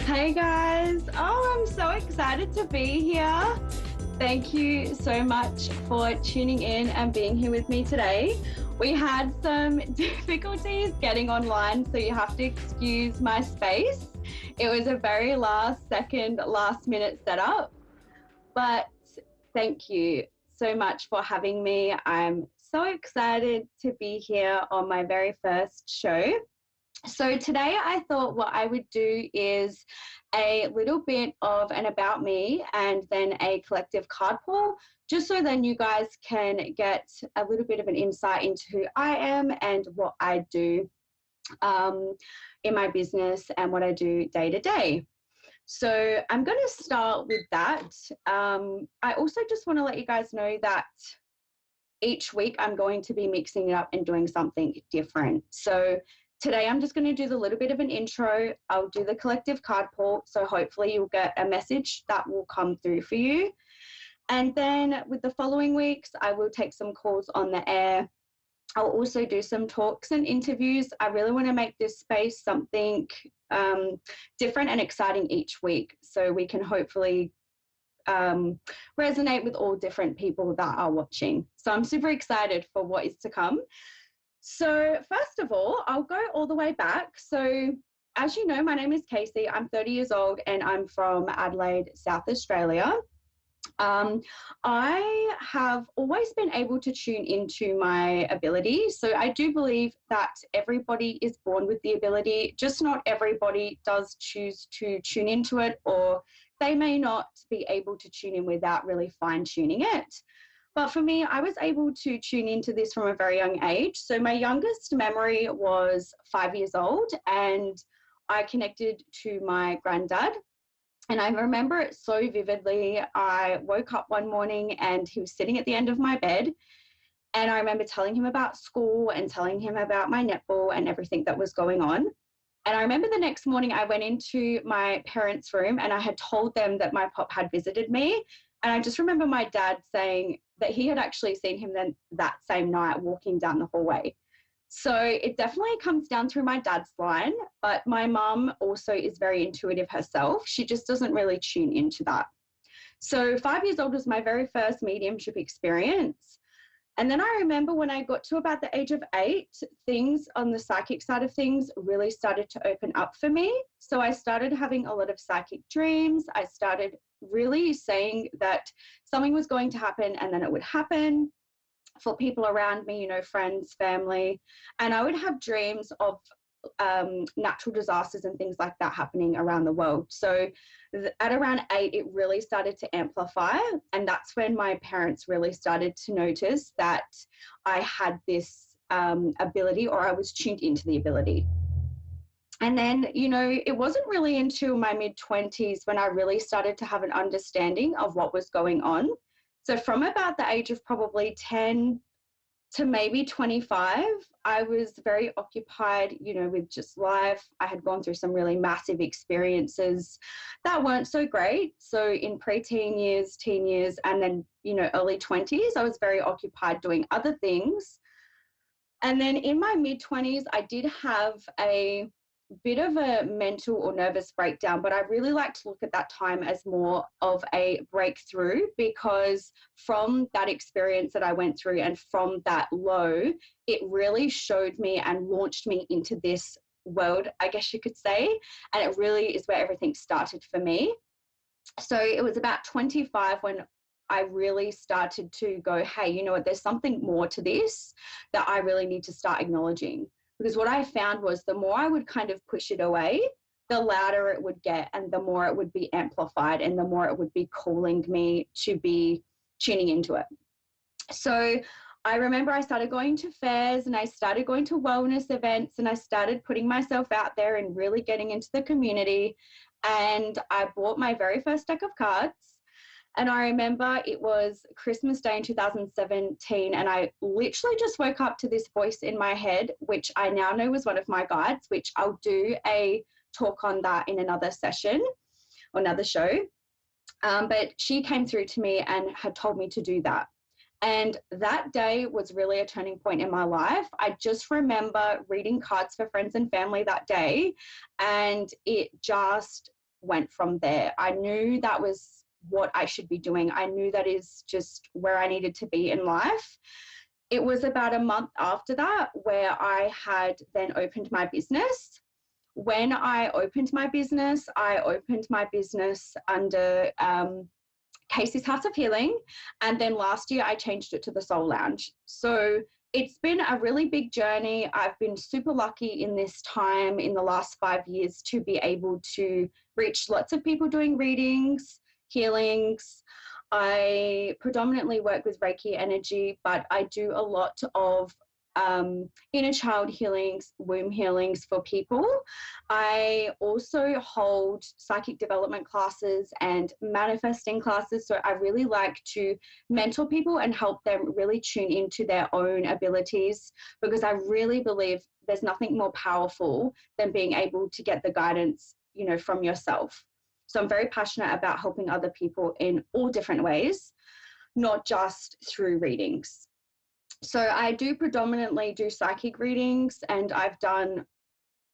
Hey guys, I'm so excited to be here. Thank you so much for tuning in and being here with me today. We had some difficulties getting online, so you have to excuse my space. It was a very last second, last minute setup, but thank you so much for having me. I'm so excited to be here on my very first show. So today I thought what I would do is a little bit of an about me and then a collective card pull, just so then you guys can get a little bit of an insight into who I am and what I do um, in my business and what I do day to day. So I'm going to start with that. I also just want to let you guys know that each week I'm going to be mixing it up and doing something different. So today I'm just going to do the little bit of an intro. I'll do the collective card pull. So hopefully you'll get a message that will come through for you. And then with the following weeks, I will take some calls on the air. I'll also do some talks and interviews. I really want to make this space something different and exciting each week so we can hopefully resonate with all different people that are watching. So I'm super excited for what is to come. So first of all, I'll go all the way back. So as you know, my name is Kaysey. I'm 30 years old and I'm from Adelaide, South Australia. Um, I have always been able to tune into my ability. So I do believe that everybody is born with the ability, just not everybody does choose to tune into it, or they may not be able to tune in without really fine tuning it. But for me, I was able to tune into this from a very young age. So my youngest memory was 5 years old, and I connected to my granddad. And I remember it so vividly. I woke up one morning and he was sitting at the end of my bed. And I remember telling him about school and telling him about my netball and everything that was going on. And I remember the next morning I went into my parents' room and I had told them that my pop had visited me. And I just remember my dad saying that he had actually seen him then that same night walking down the hallway. So it definitely comes down through my dad's line, but my mum also is very intuitive herself. She just doesn't really tune into that. So 5 years old was my very first mediumship experience. And then I remember when I got to about the age of 8, things on the psychic side of things really started to open up for me. So I started having a lot of psychic dreams. I started really saying that something was going to happen and then it would happen for people around me, you know, friends, family. And I would have dreams of natural disasters and things like that happening around the world. So at around 8, it really started to amplify. And that's when my parents really started to notice that I had this ability, or I was tuned into the ability. And then, you know, it wasn't really until my mid-20s when I really started to have an understanding of what was going on. So from about the age of probably 10 to maybe 25, I was very occupied, you know, with just life. I had gone through some really massive experiences that weren't so great. So in preteen years, teen years, and then, you know, early 20s, I was very occupied doing other things. And then in my mid 20s, I did have a bit of a mental or nervous breakdown, but I really like to look at that time as more of a breakthrough, because from that experience that I went through and from that low, it really showed me and launched me into this world, I guess you could say. And it really is where everything started for me. So it was about 25 when I really started to go, hey, you know what, there's something more to this that I really need to start acknowledging. Because what I found was the more I would kind of push it away, the louder it would get and the more it would be amplified and the more it would be calling me to be tuning into it. So I remember I started going to fairs and I started going to wellness events and I started putting myself out there and really getting into the community. And I bought my very first deck of cards. And I remember it was Christmas Day in 2017, and I literally just woke up to this voice in my head, which I now know was one of my guides, which I'll do a talk on that in another session or another show. But she came through to me and had told me to do that. And that day was really a turning point in my life. I just remember reading cards for friends and family that day, and it just went from there. I knew that was what I should be doing. I knew that is just where I needed to be in life. It was about a month after that where I had then opened my business. When I opened my business under Kaysey's House of Healing. And then last year I changed it to the Soul Lounge. So it's been a really big journey. I've been super lucky in this time in the last 5 years to be able to reach lots of people doing readings, healings. I predominantly work with Reiki energy, but I do a lot of inner child healings, womb healings for people. I also hold psychic development classes and manifesting classes. So I really like to mentor people and help them really tune into their own abilities, because I really believe there's nothing more powerful than being able to get the guidance, from yourself. So I'm very passionate about helping other people in all different ways, not just through readings. So I do predominantly do psychic readings, and I've done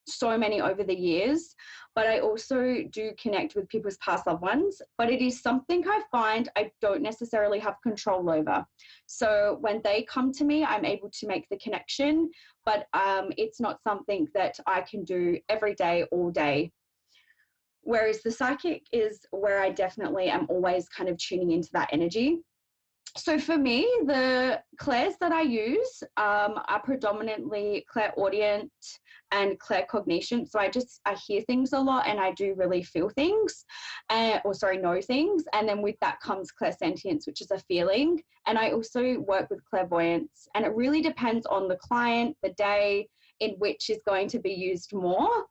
so many over the years, but I also do connect with people's past loved ones, but it is something I find I don't necessarily have control over. So when they come to me, I'm able to make the connection, but it's not something that I can do every day, all day. Whereas the psychic is where I definitely am always kind of tuning into that energy. So for me, the clairs that I use are predominantly clairaudient and claircognition. So I hear things a lot, and I do really feel things, know things. And then with that comes clairsentience, which is a feeling. And I also work with clairvoyance, and it really depends on the client, the day in which is going to be used more.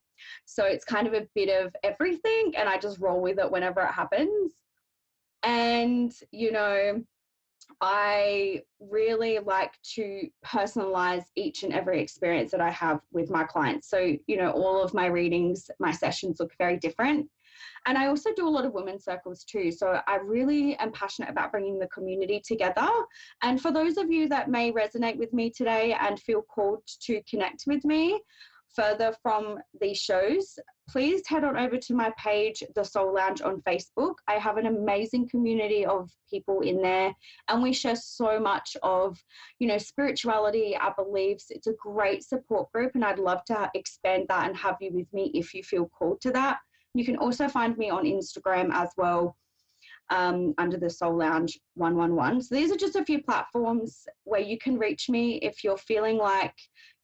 So it's kind of a bit of everything, and I just roll with it whenever it happens. And, I really like to personalize each and every experience that I have with my clients. So, all of my readings, my sessions look very different. And I also do a lot of women's circles too. So I really am passionate about bringing the community together. And for those of you that may resonate with me today and feel called to connect with me further from these shows, please head on over to my page, The Soul Lounge, on Facebook. I have an amazing community of people in there, and we share so much of, spirituality, our beliefs. It's a great support group, and I'd love to expand that and have you with me if you feel called to that. You can also find me on Instagram as well, under the Soul Lounge 111. So these are just a few platforms where you can reach me if you're feeling like,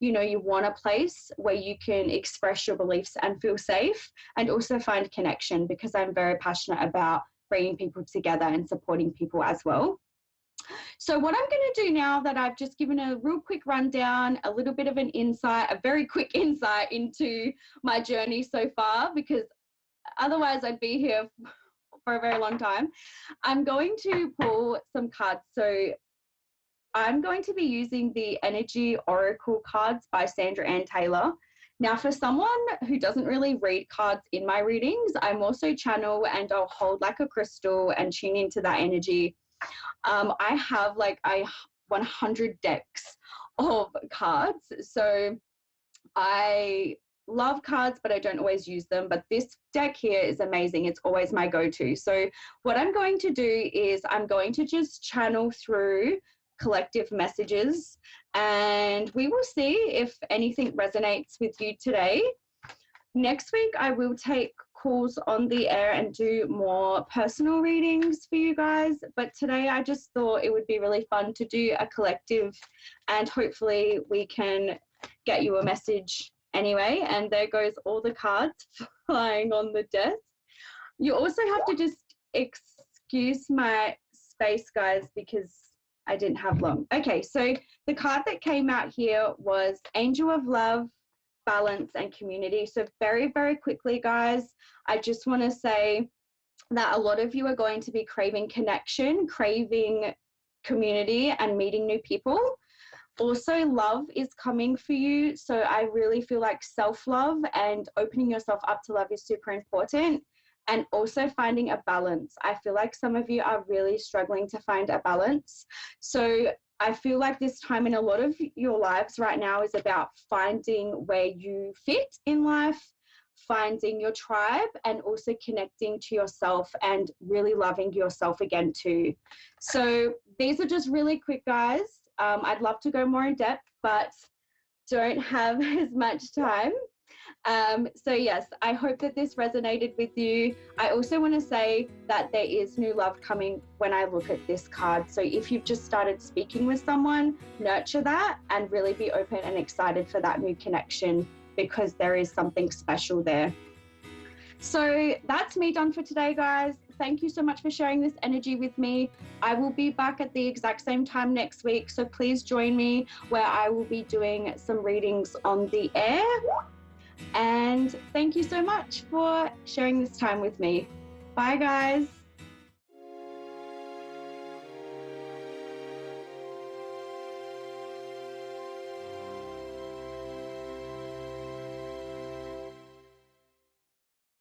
you want a place where you can express your beliefs and feel safe, and also find connection, because I'm very passionate about bringing people together and supporting people as well. So what I'm going to do now that I've just given a real quick rundown, a little bit of an insight, a very quick insight into my journey so far, because otherwise I'd be here for a very long time, I'm going to pull some cards. So I'm going to be using the Energy Oracle cards by Sandra Ann Taylor. Now, for someone who doesn't really read cards in my readings, I'm also channel, and I'll hold like a crystal and tune into that energy. I have 100 decks of cards. So I love cards, but I don't always use them. But this deck here is amazing. It's always my go-to. So what I'm going to do is I'm going to just channel through collective messages, and we will see if anything resonates with you today. Next week, I will take calls on the air and do more personal readings for you guys. But today, I just thought it would be really fun to do a collective, and hopefully we can get you a message anyway. And there goes all the cards flying on the desk. You also have to just excuse my space, guys, because I didn't have long. Okay, so the card that came out here was Angel of Love, Balance, and Community. So very, very quickly, guys, I just want to say that a lot of you are going to be craving connection, craving community, and meeting new people. Also, love is coming for you. So I really feel like self-love and opening yourself up to love is super important. And also finding a balance. I feel like some of you are really struggling to find a balance. So I feel like this time in a lot of your lives right now is about finding where you fit in life, finding your tribe and also connecting to yourself and really loving yourself again too. So these are just really quick, guys. I'd love to go more in depth, but don't have as much time. So yes, I hope that this resonated with you. I also want to say that there is new love coming when I look at this card. So if you've just started speaking with someone, nurture that and really be open and excited for that new connection, because there is something special there. So that's me done for today, guys. Thank you so much for sharing this energy with me. I will be back at the exact same time next week, so please join me where I will be doing some readings on the air. And thank you so much for sharing this time with me. Bye, guys.